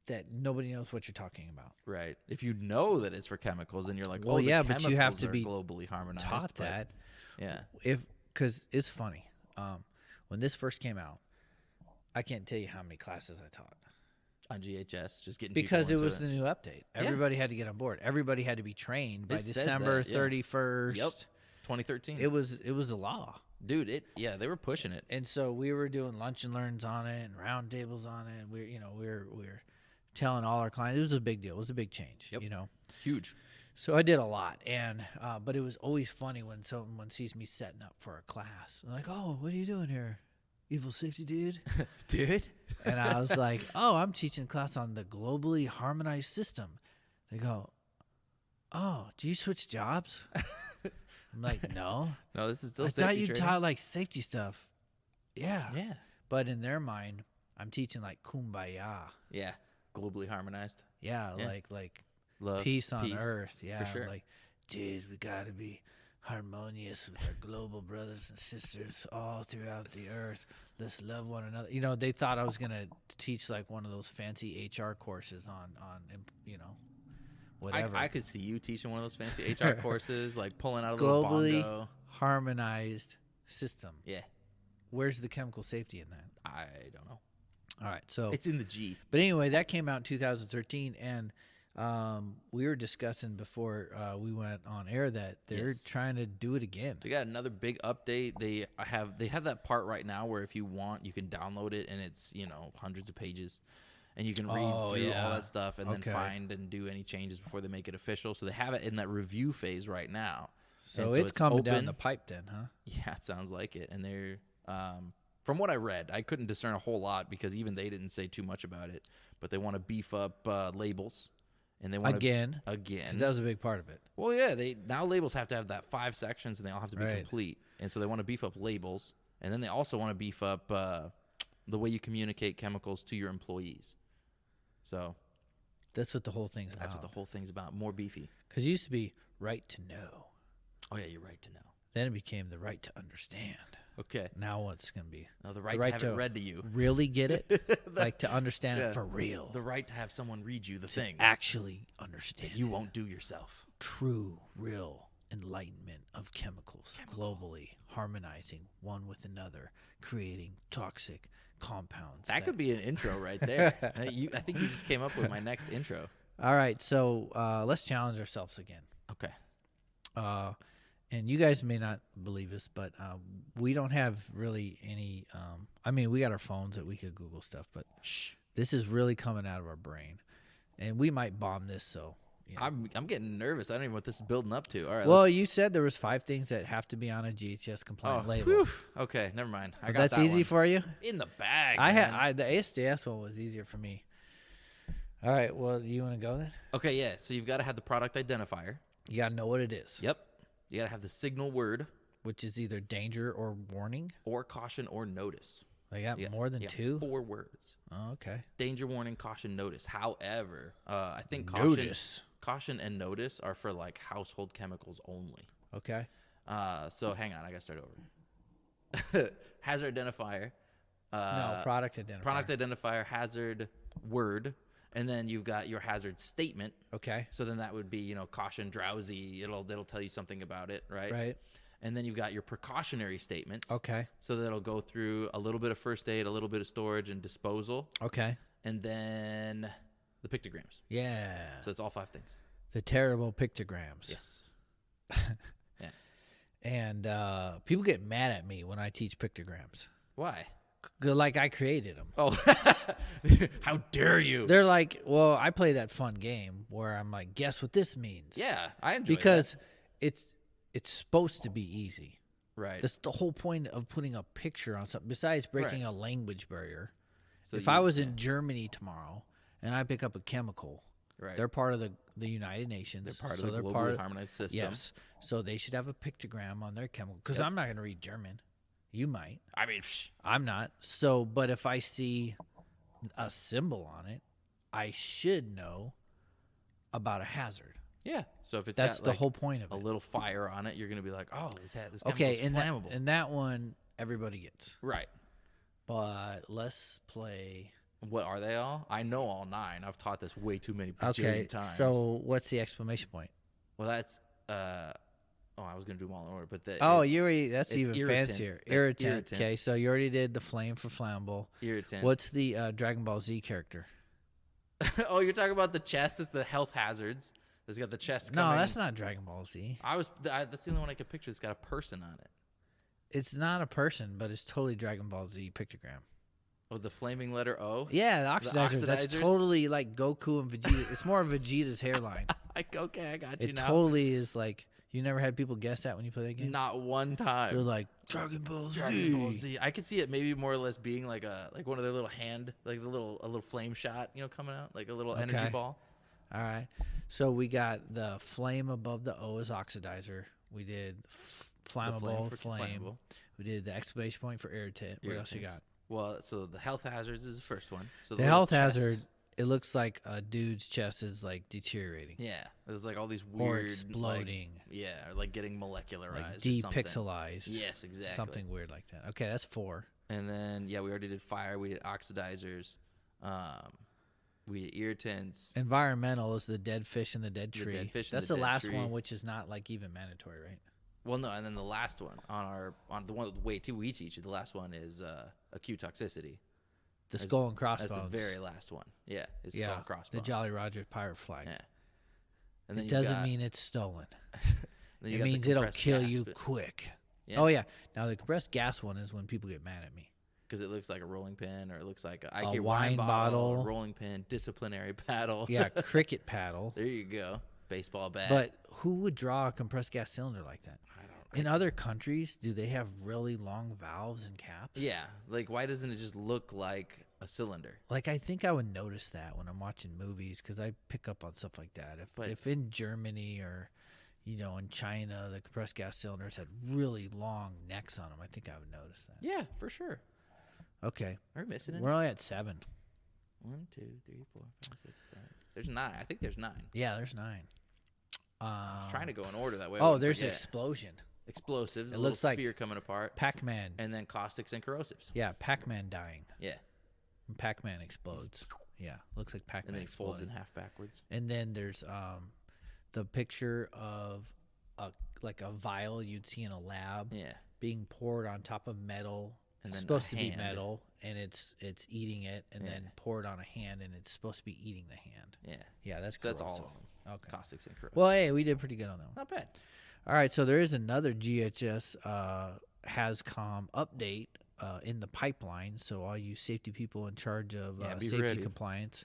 that nobody knows what you're talking about. Right. If you know that it's for chemicals, then you're like, well, oh, yeah, the but you have to be globally harmonized. Taught that. Yeah. Because it's funny. When this first came out, I can't tell you how many classes I taught on GHS, just getting because people it was into the new update. Everybody had to get on board. Everybody had to be trained by December 31st. Yep. 2013. It was a law. Dude, they were pushing it. And so we were doing lunch and learns on it and round tables on it. We're telling all our clients. It was a big deal. It was a big change. Yep. Huge. So I did a lot, and but it was always funny when someone sees me setting up for a class. I'm like, "Oh, what are you doing here, evil safety dude?" Dude. And I was like, "Oh, I'm teaching a class on the globally harmonized system." They go, "Oh, do you switch jobs?" I'm like, "No, no, this is still. I safety thought you training. taught like safety stuff." Yeah. But in their mind, I'm teaching like kumbaya. Yeah, globally harmonized. Yeah. like love, peace on earth. Yeah, for sure. Like, dude, we got to be harmonious with our global brothers and sisters all throughout the earth. Let's love one another. They thought I was gonna teach like one of those fancy HR courses on whatever. I could see you teaching one of those fancy HR courses, like pulling out a globally little bongo. Harmonized system. Yeah. Where's the chemical safety in that? I don't know. All right, so it's in the G. But anyway, that came out in 2013, and we were discussing before we went on air that they're trying to do it again. They got another big update. They have that part right now where if you want, you can download it, and it's hundreds of pages, and you can read through all that stuff and then find and do any changes before they make it official. So they have it in that review phase right now. So And it's coming down open. the pipe then, huh? Yeah, it sounds like it. And they're, from what I read, I couldn't discern a whole lot because even they didn't say too much about it. But they want to beef up labels, and they want Again. to 'Cause that was a big part of it. Well, yeah, now labels have to have that 5 sections, and they all have to be Right. complete. And so they want to beef up labels, and then they also want to beef up the way you communicate chemicals to your employees. So That's what the whole thing's about. that's what the whole thing's about. More beefy. Because it used to be right to know. Oh yeah, you're right to know. Then it became the right to understand. Okay. Now what's going to be? No, the right to have it read to you. Really get it? Like to understand Yeah. it for real. The right to have someone read you the thing Actually understand that you it. won't do yourself. True, real enlightenment of chemicals globally harmonizing one with another, creating toxic compounds. That could be an intro right there. I think you just came up with my next intro. All right, so let's challenge ourselves again. Okay. And you guys may not believe us, but we don't have really any. I mean, we got our phones that we could Google stuff, but this is really coming out of our brain, and we might bomb this. So you know. I'm getting nervous. I don't even know what this is building up to. All right. Well, you said there was 5 things that have to be on a GHS compliant label. Whew. Okay, never mind. I But got that's that easy one. for you. In the bag. I man. had the ASDS one was easier for me. All right, well, do you want to go then? Okay, yeah. So you've got to have the product identifier. You gotta know what it is. Yep. You got to have the signal word Which is either danger or warning. or caution or notice. They got Yeah, more than yeah, 2. 4 words. Oh, okay. Danger, warning, caution, notice. However, I think Notice. caution and notice are for like household chemicals only. Okay. So hang on, I got to start over. Hazard identifier. No, product identifier. Product identifier, hazard word, and then you've got your hazard statement. Okay. So then that would be, caution, drowsy. It'll tell you something about it, right? Right. And then you've got your precautionary statements. Okay. So that'll go through a little bit of first aid, a little bit of storage and disposal, Okay. and then the pictograms. Yeah. So it's all 5 things. The terrible pictograms. Yes. Yeah. And people get mad at me when I teach pictograms. Why? Like I created them. Oh, how dare you? They're like, well, I play that fun game where I'm like, guess what this means? Yeah, I enjoy Because it's supposed to be easy. that. Right. That's the whole point of putting a picture on something. Besides breaking a language barrier. So If I was in Germany tomorrow and I pick up a chemical, right. they're part of the United Nations. They're part so of the they're globally part of, harmonized system. Yes. So they should have a pictogram on their chemical. Because Yep. I'm not going to read German. You might. I mean, I'm not. So, but if I see a symbol on it, I should know about a hazard. yeah. So if it's That's got the like whole point of a it. little fire on it, you're gonna be like, oh, this chemical Okay, is and flammable. that one everybody gets. Right. But let's play. What are they all? I know all 9. I've taught this way too many Okay, bajillion times. so what's the exclamation point? well, that's I was gonna do them all in order, but That's it's even irritant. fancier. That's Irritant. irritant. Okay, so you already did the flame for flammable. irritant. What's the Dragon Ball Z character? Oh, you're talking about the chest? It's the health hazards. It's got the chest. No, coming. that's not Dragon Ball Z. That's the only one I could picture that's got a person on it. It's not a person, but it's totally Dragon Ball Z pictogram. Oh, the flaming letter O. Yeah, the oxidizer. That's oxidizers? totally like Goku and Vegeta. It's more Vegeta's hairline. Okay, I got you It now. totally is like. You never had people guess that when you play that game? Not one They're time. like Dragon Ball Z. Dragon Ball Z. I could see it maybe more or less being like one of their little hand, like a little flame shot, coming out, like a little energy Okay. ball. All right. So we got the flame above the O as oxidizer. We did The flammable, for flame. flammable. We did the exclamation point for irritant. What else you Irritants. got? Well, so the health hazards is the first one. So The little health chest. hazard, it looks like a dude's chest is like deteriorating. Yeah, there's like all these Or weird, exploding. or like getting molecularized, Like or something. depixelized. Yes, exactly. Something weird like that. Okay, that's 4. And then we already did fire. We did oxidizers. We did irritants. Environmental is the dead fish and the dead The tree. dead fish and That's the the dead last tree. one, which is not like even mandatory, right? Well, no, and then the last one on the one way too we teach it. The last one is acute toxicity. The skull and That's crossbones. the very last one. Yeah, it's skull and crossbones. the Jolly Roger pirate flag. Yeah. And then It you doesn't got- mean it's stolen. then you It got the means it'll compressed kill gas you bit. quick. Yeah. Oh yeah. Now the compressed gas one is when people get mad at me. Because it looks like a rolling pin, or it looks like wine bottle. a rolling pin, disciplinary paddle. Yeah, cricket paddle. There you go. baseball bat. But who would draw a compressed gas cylinder like that? I don't. In other countries, do they have really long valves and caps? Yeah, like why doesn't it just look like a cylinder? Like, I think I would notice that when I'm watching movies because I pick up on stuff like that. If in Germany or, in China, the compressed gas cylinders had really long necks on them, I think I would notice that. Yeah, for sure. Okay. Are we missing it? We're only at 7. 1, 2, 3, 4, 5, 6, 7. There's 9. I think there's 9. Yeah, there's 9. I was trying to go in order that way. Oh, there's an explosion. Explosives. It a looks little like sphere coming apart. Pac-Man. And then caustics and corrosives. Yeah, Pac-Man dying. Yeah. And Pac-Man explodes. Yeah, looks like Pac-Man. And then he folds in exploding. half backwards. And then there's the picture of a vial you'd see in a lab. Yeah. Being poured on top of metal. And It's then supposed a to be hand. metal, and it's eating it, and Yeah. then poured on a hand, and it's supposed to be eating the hand. Yeah. Yeah, that's So that's all corrosive. of them. Okay. Caustics and corrosives. Well, hey, we did pretty good on that one. Not bad. All right, so there is another GHS HazCom update in the pipeline. So all you safety people in charge of be safety ready. compliance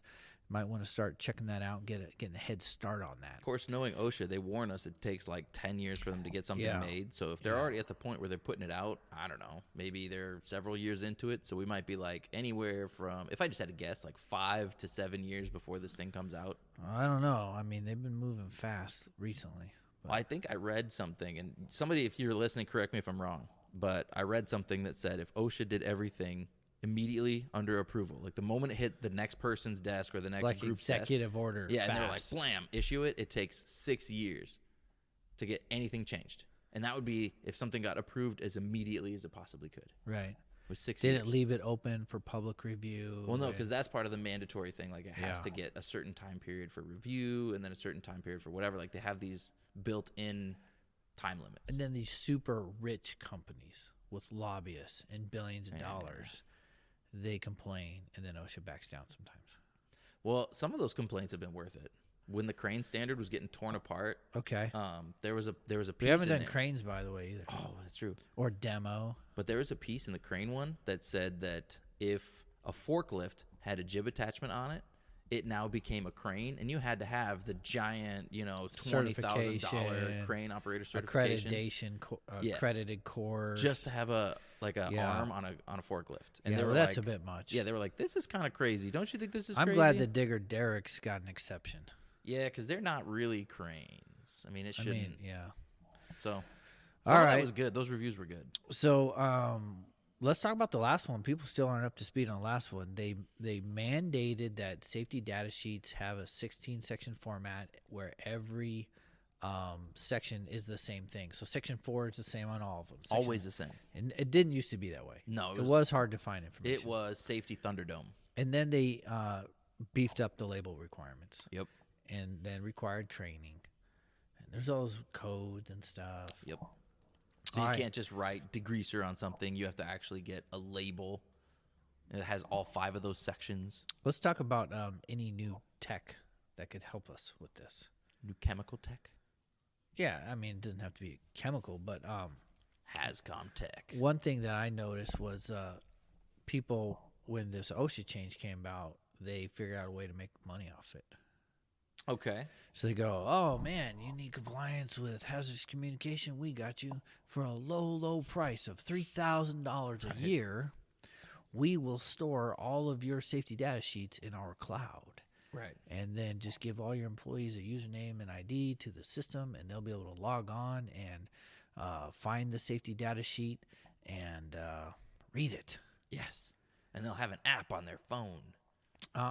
might want to start checking that out and getting a head start on that. Of course, knowing OSHA, they warn us it takes like 10 years for them to get something Yeah. made. So if they're already at the point where they're putting it out, I don't know. Maybe they're several years into it. So we might be like anywhere from, if I just had to guess, like 5 to 7 years before this thing comes out. I don't know. I mean, they've been moving fast recently. Well, I think I read something, and somebody, if you're listening, correct me if I'm wrong, but I read something that said if OSHA did everything immediately under approval, like the moment it hit the next person's desk or the next Like group's executive order. desk, and they're like, fast. blam, issue it. It takes 6 years to get anything changed, and that would be if something got approved as immediately as it possibly could. Right. With 6 Did years. it leave it open for public review? Well, no, and- because that's part of the mandatory thing. Like, it has Yeah. to get a certain time period for review, and then a certain time period for whatever. Like, they have these built-in time limits. And then these super rich companies with lobbyists and billions of dollars, they complain, and then OSHA backs down sometimes. Well, some of those complaints have been worth it. When the crane standard was getting torn apart, Okay. there was a piece We haven't in done there. cranes, by the way, either. Oh, that's true. Or demo. But there was a piece in the crane one that said that if a forklift had a jib attachment on it, it now became a crane, and you had to have the giant, $20,000 Certification, crane operator certification Accreditation, Yeah. accredited course. just to have a Yeah. arm on a forklift. And yeah, they were well, that's like, a bit much. Yeah, they were like, this is kind of crazy. Don't you think this is I'm crazy? glad that Digger Derrick's got an exception. Yeah, because they're not really cranes. I mean, it shouldn't. Yeah. So, All some of that right. was good. Those reviews were good. So, let's talk about the last one. People still aren't up to speed on the last one. They mandated that safety data sheets have a 16-section format where every section is the same thing. So section 4 is the same on all of them. Always the same. And it didn't used to be that way. No, It was hard to find information. It was Safety Thunderdome. And then they beefed up the label requirements. Yep. And then required training. And there's all those codes and stuff. Yep. So you All right. can't just write degreaser on something. You have to actually get a label. It has all 5 of those sections. Let's talk about any new tech that could help us with this. New chemical tech. Yeah, I mean, it doesn't have to be chemical, but HazCom tech. one thing that I noticed was people, when this OSHA change came about, they figured out a way to make money off it. Okay. So they go, oh, man, you need compliance with hazardous communication. We got you for a low, low price of $3,000 a year. We will store all of your safety data sheets in our cloud. Right. And then just give all your employees a username and ID to the system, and they'll be able to log on and find the safety data sheet and read it. Yes. And they'll have an app on their phone.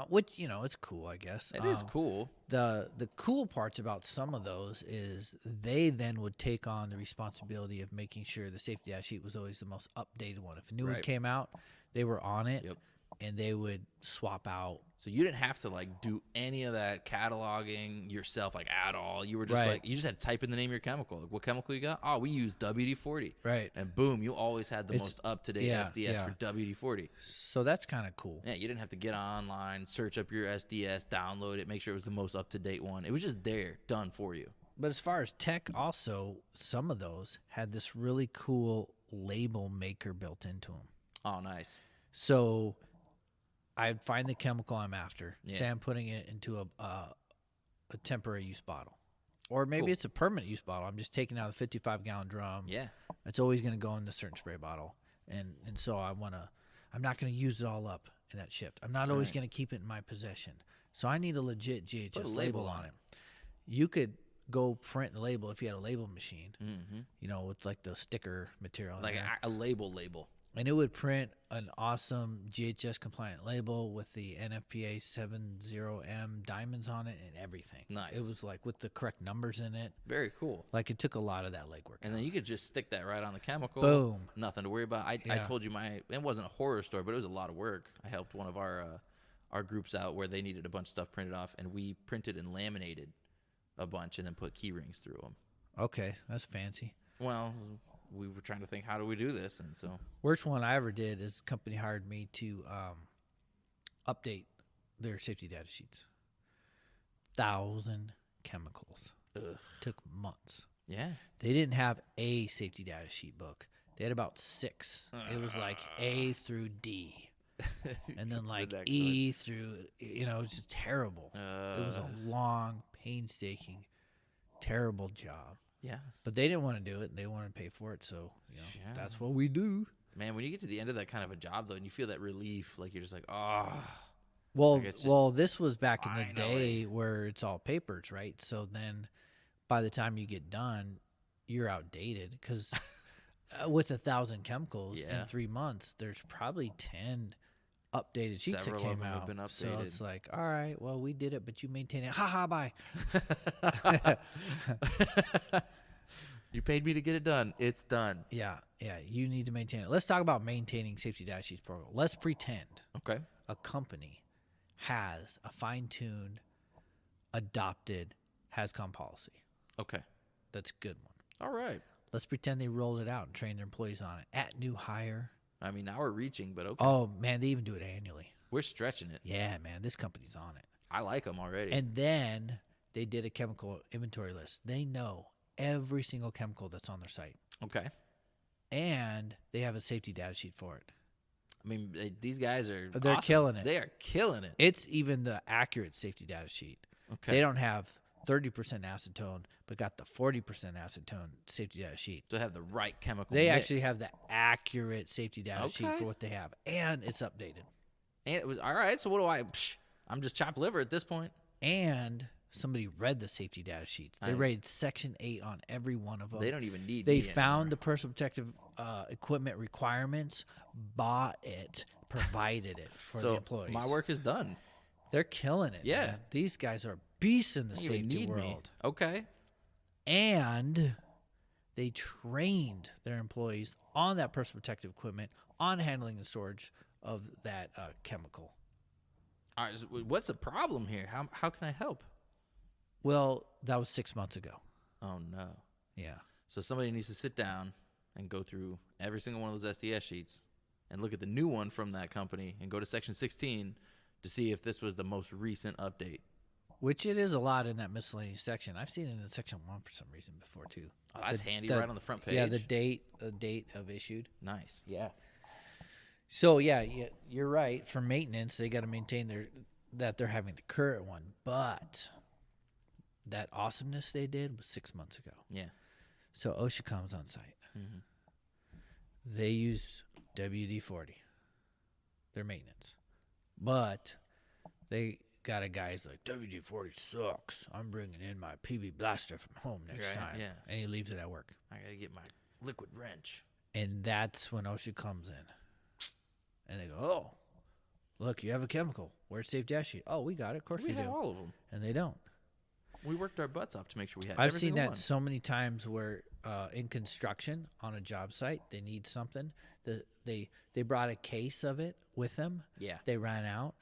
Which, it's cool, I guess. It is cool. The cool parts about some of those is they then would take on the responsibility of making sure the safety data sheet was always the most updated one. If a new one Right. came out, they were on it. Yep. And they would swap out. So you didn't have to do any of that cataloging yourself at all. You were just Right. you just had to type in the name of your chemical. What chemical you got? Oh, we use WD-40. Right. And boom, you always had the It's- most up-to-date yeah, SDS yeah. for WD-40. So that's kind of cool. Yeah, you didn't have to get online, search up your SDS, download it, make sure it was the most up-to-date one. It was just there, done for you. But as far as tech, also, some of those had this really cool label maker built into them. Oh, nice. So I'd find the chemical I'm after. Yeah. Say I'm putting it into a temporary use bottle. Or maybe Cool. it's a permanent use bottle. I'm just taking out a 55-gallon drum. Yeah. It's always going to go in the certain spray bottle. And so I'm not going to use it all up in that shift. I'm not always Right. going to keep it in my possession. So I need a legit GHS Put a label on it. You could go print a label if you had a label machine, with like the sticker material. Like a label. And it would print an awesome GHS compliant label with the NFPA 70M diamonds on it and everything. Nice. It was like with the correct numbers in it. Very cool. Like it took a lot of that legwork. And then you could just stick that right on the chemical. Boom. Nothing to worry about. I told you it wasn't a horror story, but it was a lot of work. I helped one of our groups out where they needed a bunch of stuff printed off, and we printed and laminated a bunch and then put key rings through them. Okay, that's fancy. Well, we were trying to think, how do we do this? And so Worst one I ever did is a company hired me to update their safety data sheets. 1,000 chemicals. Ugh. Took months. Yeah. They didn't have a safety data sheet book. They had about 6. It was like A through D. And then like E through, it was just terrible. It was a long, painstaking, terrible job. Yeah. But they didn't want to do it. They wanted to pay for it. So, that's what we do. Man, when you get to the end of that kind of a job, though, and you feel that relief, like you're just like, oh. Well, this was back in the day where it's all papers, right? So then by the time you get done, you're outdated because with 1,000 chemicals in 3 months, there's probably 10 updated sheets Several that of came them out. have been updated. So it's like, all right, well, we did it, but you maintain it. Ha ha, bye. You paid me to get it done. It's done. Yeah, you need to maintain it. Let's talk about maintaining safety data sheets program. Let's pretend Okay. a company has a fine-tuned, adopted HazCom policy. Okay. That's a good one. All right. Let's pretend they rolled it out and trained their employees on it at new hire. I mean, now we're reaching, but okay. Oh, man, they even do it annually. We're stretching it. Yeah, man, this company's on it. I like them already. And then they did a chemical inventory list. They know every single chemical that's on their site. Okay. And they have a safety data sheet for it. I mean, these guys are They're awesome. killing it. They are killing it. It's even the accurate safety data sheet. Okay. They don't have 30% acetone, but got the 40% acetone safety data sheet. To have the right chemical They mix. actually have the accurate safety data sheet Okay. for what they have, and it's updated. And it was all right. So what do I'm just chopped liver at this point. And somebody read the safety data sheets. They rated Section 8 on every one of them. They don't even need. They me found anymore. the personal protective equipment requirements, bought it, provided it for the employees. My work is done. They're killing it. Yeah. Man. These guys are beasts in the They don't even safety need world. me. Okay. And they trained their employees on that personal protective equipment, on handling and storage of that chemical. All right. So what's the problem here? How can I help? Well, that was 6 months ago. Oh no. Yeah. So somebody needs to sit down and go through every single one of those SDS sheets and look at the new one from that company and go to Section 16 to see if this was the most recent update. Which it is a lot in that miscellaneous section. I've seen it in Section 1 for some reason before, too. Oh, that's handy right on the front page. Yeah, the date of issued. Nice. Yeah. So, yeah, you're right. For maintenance, they got to maintain that they're having the current one. But that awesomeness they did was 6 months ago. Yeah. So OSHA comes on site. Mhm. They use WD-40, their maintenance. But they got a guy who's like, WD-40 sucks. I'm bringing in my PB blaster from home next Right, time. yeah. And he leaves it at work. I got to get my liquid wrench. And that's when OSHA comes in. And they go, oh, look, you have a chemical. Where's safe dash sheet? Oh, we got it. Of course We we have do. all of them. And they don't. We worked our butts off to make sure we had I've every seen single that one. so many times where in construction on a job site, they need something. They brought a case of it with them. Yeah. They ran out.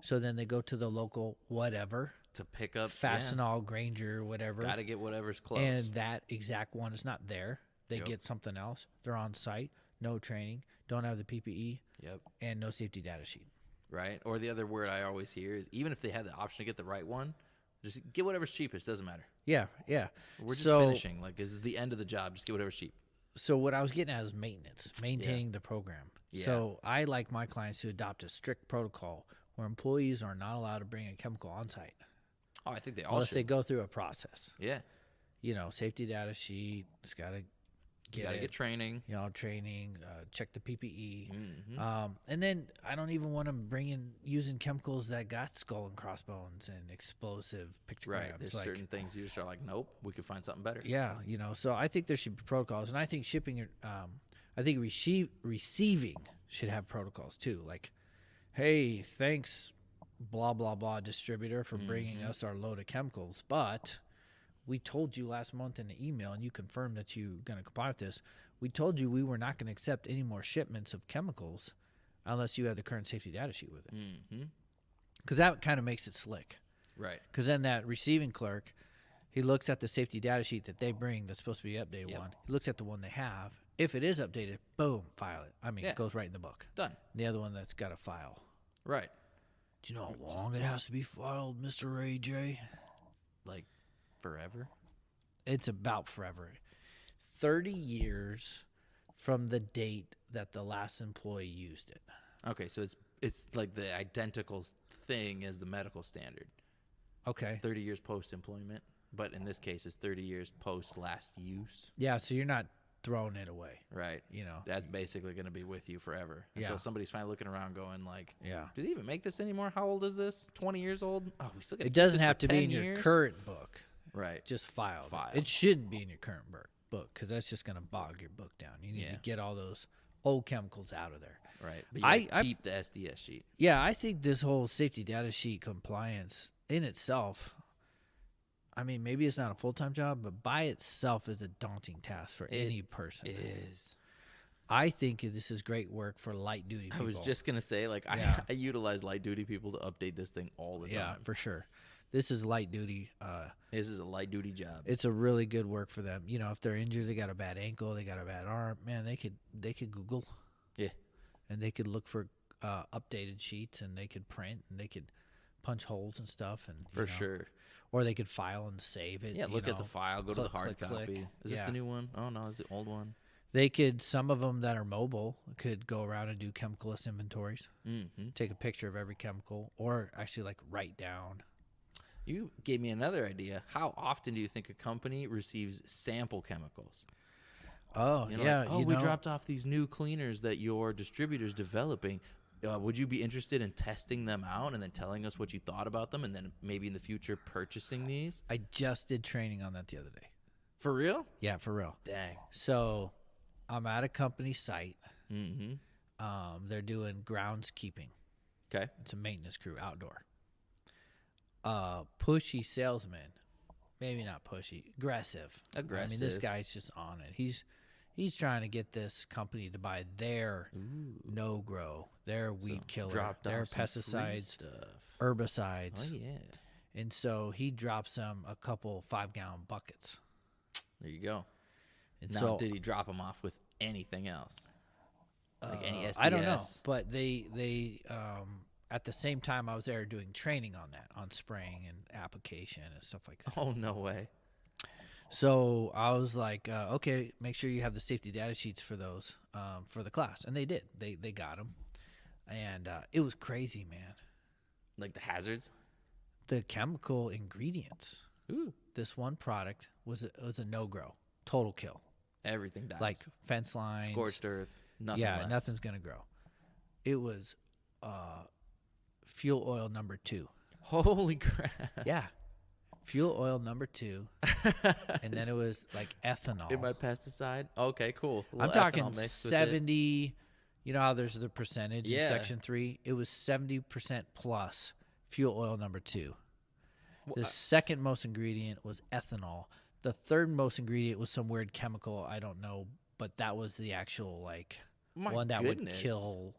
So then they go to the local whatever, To pick up. Fastenal, Granger, whatever. Got to get whatever's close. And that exact one is not there. They Yep. get something else. They're on site, no training, don't have the PPE, Yep. and no safety data sheet. Right. Or the other word I always hear is even if they have the option to get the right one, just get whatever's cheapest. Doesn't matter. Yeah, yeah. We're just So- finishing. Like, this is the end of the job. Just get whatever's cheap. So what I was getting at is maintenance, maintaining the program. Yeah. So I like my clients to adopt a strict protocol where employees are not allowed to bring a chemical on site Oh, I think they all unless should. they go through a process. Yeah. safety data sheet. It's got to get training. Training, check the PPE. Mm-hmm. And then I don't even want to bring in using chemicals that got skull and crossbones and explosive pictograms. Right. There's certain things you just are like, nope, we could find something better. Yeah, so I think there should be protocols, and I think shipping, I think receiving should have protocols too. Like, hey, thanks, blah blah blah distributor for bringing us our load of chemicals, but we told you last month in the email, and you confirmed that you're going to comply with this. We told you we were not going to accept any more shipments of chemicals unless you have the current safety data sheet with it. Because that kind of makes it slick. Right. Because then that receiving clerk, he looks at the safety data sheet that they bring that's supposed to be updated one. He looks at the one they have. If it is updated, boom, file it. I mean, it goes right in the book. Done. The other one that's got to file. Right. Do you know how long it has to be filed, Mr. AJ? Like, forever? It's about forever. 30 years from the date that the last employee used it. Okay, so it's like the identical thing as the medical standard. Okay. 30 years post-employment, but in this case, it's 30 years post-last use. Yeah, so you're not throwing it away. Right. That's basically going to be with you forever. Until somebody's finally looking around going like, do they even make this anymore? How old is this? 20 years old? Oh, we still got. It doesn't have to be in your current book. Right. Just filed. It shouldn't be in your current book because that's just going to bog your book down. You need to get all those old chemicals out of there. Right. But I keep the SDS sheet. Yeah, I think this whole safety data sheet compliance in itself, I mean, maybe it's not a full-time job, but by itself is a daunting task for any person. It is. I think this is great work for light-duty people. I was just going to say, like, I utilize light-duty people to update this thing all the time. Yeah, for sure. This is light duty. This is a light duty job. It's a really good work for them. If they're injured, they got a bad ankle, they got a bad arm. Man, they could Google. Yeah. And they could look for updated sheets, and they could print, and they could punch holes and stuff, and for sure. Or they could file and save it. Yeah, look at the file, go to the hard copy. Click. Is this the new one? Oh no, it's the old one. They could. Some of them that are mobile could go around and do chemicalist inventories. Take a picture of every chemical, or actually like write down. You gave me another idea. How often do you think a company receives sample chemicals? Oh, yeah. We dropped off these new cleaners that your distributor's developing. Would you be interested in testing them out and then telling us what you thought about them and then maybe in the future purchasing these? I just did training on that the other day. For real? Yeah, for real. Dang. So I'm at a company site. They're doing groundskeeping. Okay. It's a maintenance crew outdoor. Pushy salesman, maybe not pushy, aggressive. I mean, this guy's just on it. He's trying to get this company to buy their no-grow, their weed killer, their pesticides, herbicides. Oh yeah. And so he drops them a couple 5-gallon buckets. There you go. And now, so, did he drop them off with anything else? Like any SDS? I don't know, but they at the same time, I was there doing training on that, on spraying and application and stuff like that. Oh, no way. So I was like, okay, make sure you have the safety data sheets for those for the class. And they did. They got them. And it was crazy, man. Like the hazards? The chemical ingredients. Ooh. This one product was a no-grow, total kill. Everything dies. Like fence lines. Scorched earth, nothing left. Nothing's going to grow. It was fuel oil number 2. Holy crap. Yeah. Fuel oil number 2. And then it was like ethanol. In my pesticide? Okay, cool. I'm talking 70. You know how there's the percentage in Section 3? It was 70% plus fuel oil number 2. The second most ingredient was ethanol. The third most ingredient was some weird chemical. I don't know. But that was the actual one that would kill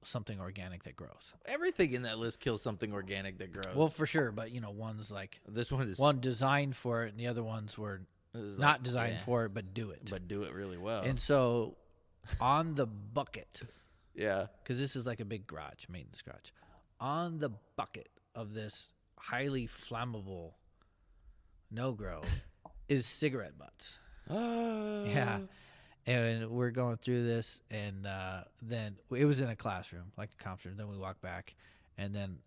something organic that grows. Everything in that list kills something organic that grows. Well, for sure, but one's like this one is one designed for it, and the other ones were not designed for it, but do it. But do it really well. And so, on the bucket, because this is like a big garage, maintenance garage, on the bucket of this highly flammable no-grow is cigarette butts. Yeah. And we're going through this, and then it was in a classroom, like a conference. Then we walk back, and then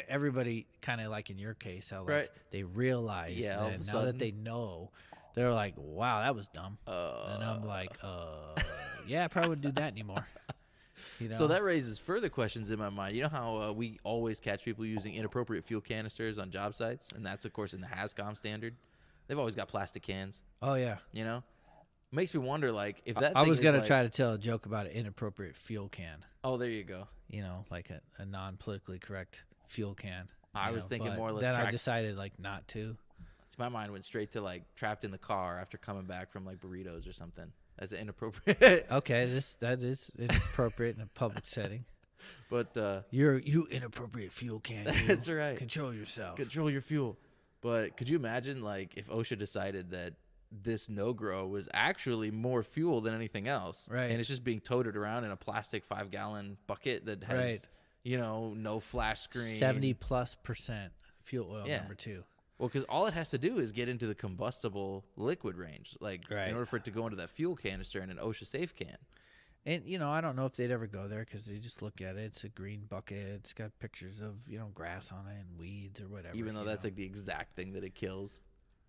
everybody kind of like in your case, how they realize that now that they know They're like, wow, that was dumb. And I'm like, yeah, I probably wouldn't do that anymore. You know? So that raises further questions in my mind. You know how we always catch people using inappropriate fuel canisters on job sites? And that's, of course, in the HazCom standard. They've always got plastic cans. Oh, yeah. You know? Makes me wonder, like, if that I thing was is going to like, try to tell a joke about an inappropriate fuel can. Oh, there you go. You know, like a non-politically correct fuel can. I was thinking more or less then I decided, like, not to. My mind went straight to, like, trapped in the car after coming back from, like, burritos or something. That's inappropriate. Okay, that is inappropriate in a public setting. But you inappropriate fuel can. That's right. Control yourself. Control your fuel. But could you imagine, like, if OSHA decided that this no-grow was actually more fuel than anything else, right? And it's just being toted around in a plastic 5-gallon bucket that has, you know, no flash screen, 70+% fuel oil number 2. Well, because all it has to do is get into the combustible liquid range, like in order for it to go into that fuel canister in an OSHA safe can. And, you know, I don't know if they'd ever go there because they just look at it. It's a green bucket. It's got pictures of, you know, grass on it and weeds or whatever. Even though that's like the exact thing that it kills.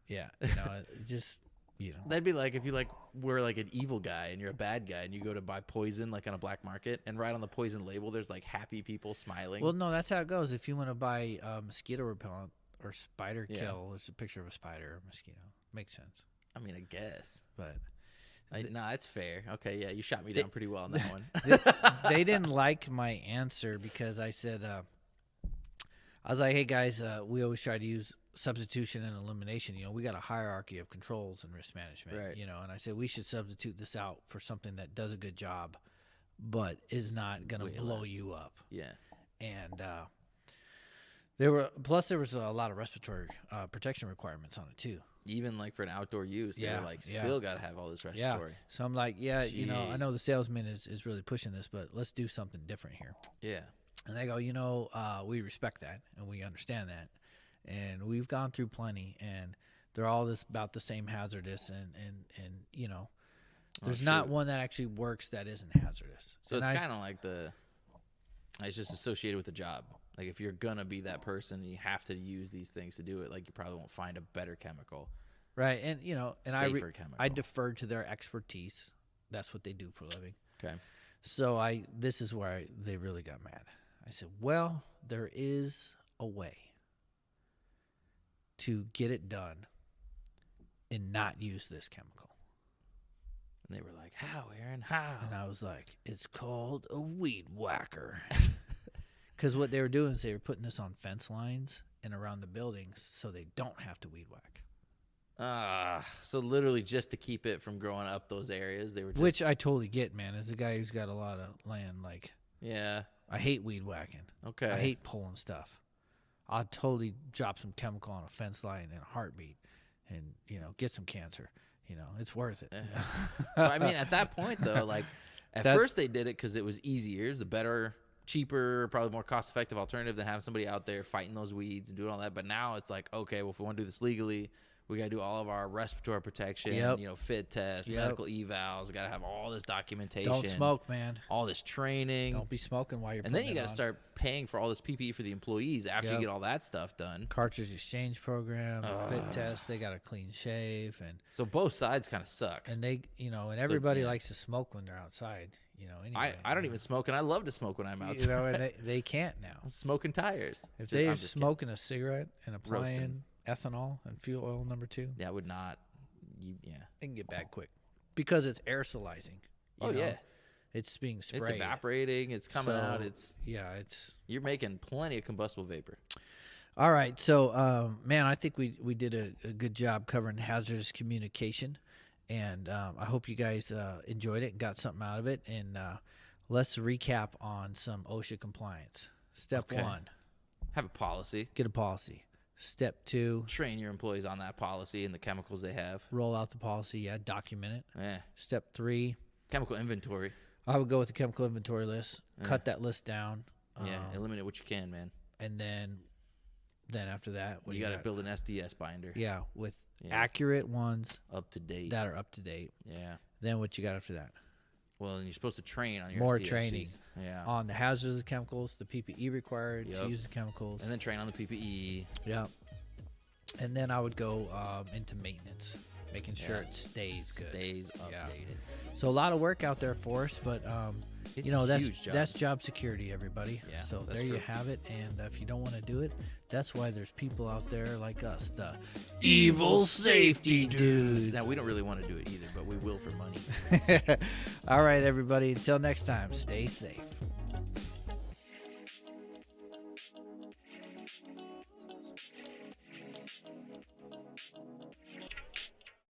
Yeah. You know, it just, you know. That'd be like if you, like, were like an evil guy and you're a bad guy and you go to buy poison, like, on a black market, and right on the poison label, there's, like, happy people smiling. Well, no, that's how it goes. If you want to buy mosquito repellent, or spider kill. There's a picture of a spider or mosquito. Makes sense. I mean, I guess. But no, it's fair. Okay, yeah, you shot me down pretty well on that one. They didn't like my answer because I said, I was like, hey, guys, we always try to use substitution and elimination. You know, we got a hierarchy of controls and risk management. Right. You know, and I said we should substitute this out for something that does a good job but is not going to blow you up. Yeah. And there was a lot of respiratory protection requirements on it too. Even like for an outdoor use, they're like still got to have all this respiratory. Yeah. So I'm like, you know, I know the salesman is really pushing this, but let's do something different here. Yeah. And they go, you know, we respect that and we understand that, and we've gone through plenty, and they're all about the same hazardous, and you know, there's not one that actually works that isn't hazardous. So it's kind of like it's just associated with the job. Like, if you're going to be that person, you have to use these things to do it. Like, you probably won't find a better chemical. Right. And, you know, and safer chemical. I defer to their expertise. That's what they do for a living. Okay. So this is where they really got mad. I said, well, there is a way to get it done and not use this chemical. And they were like, how, Aaron? How? And I was like, it's called a weed whacker. Because what they were doing is they were putting this on fence lines and around the buildings so they don't have to weed whack. So literally just to keep it from growing up those areas, they were just... Which I totally get, man. As a guy who's got a lot of land, like... Yeah. I hate weed whacking. Okay. I hate pulling stuff. I'll totally drop some chemical on a fence line in a heartbeat and, you know, get some cancer. You know, it's worth it. But I mean, at that point, though, like, at first they did it because it was easier. It was a better... cheaper, probably more cost-effective alternative than having somebody out there fighting those weeds and doing all that. But now it's like, okay, well, if we want to do this legally, we got to do all of our respiratory protection, you know, fit tests, medical evals. We got to have all this documentation. Don't smoke, man. All this training. Don't be smoking while you're. And then you got to start paying for all this PPE for the employees after you get all that stuff done. Cartridge exchange program, fit test. They got a clean shave, and so both sides kind of suck. And they, you know, and everybody likes to smoke when they're outside. You know, anyway, I don't even smoke, and I love to smoke when I'm outside. You know, and they can't now. I'm smoking tires. If they're smoking a cigarette and applying ethanol and fuel oil number 2, yeah, I would not. They can get bad quick because it's aerosolizing. You know? It's being sprayed. It's evaporating. It's coming out. You're making plenty of combustible vapor. All right, so man, I think we did a good job covering hazardous communication. And I hope you guys enjoyed it and got something out of it. And let's recap on some OSHA compliance. Step 1. Have a policy. Get a policy. Step 2. Train your employees on that policy and the chemicals they have. Roll out the policy. Document it. Yeah. Step 3. Chemical inventory. I would go with the chemical inventory list. Cut that list down. Eliminate what you can, man. And then after that, you got to build an SDS binder. Yeah, with accurate ones, up to date. That are up to date. Yeah. Then what you got after that? Well, and you're supposed to train on your more SDSs. training. Yeah. On the hazards of chemicals, the PPE required to use the chemicals, and then train on the PPE. Yeah. And then I would go into maintenance, making sure it stays good. Stays updated. Yeah. So a lot of work out there for us, but It's you know, a huge job. that's job security, everybody. Yeah, so that's there you true. have it. And if you don't want to do it, that's why there's people out there like us, the evil safety dudes. Now, we don't really want to do it either, but we will for money. All right, everybody. Until next time, stay safe.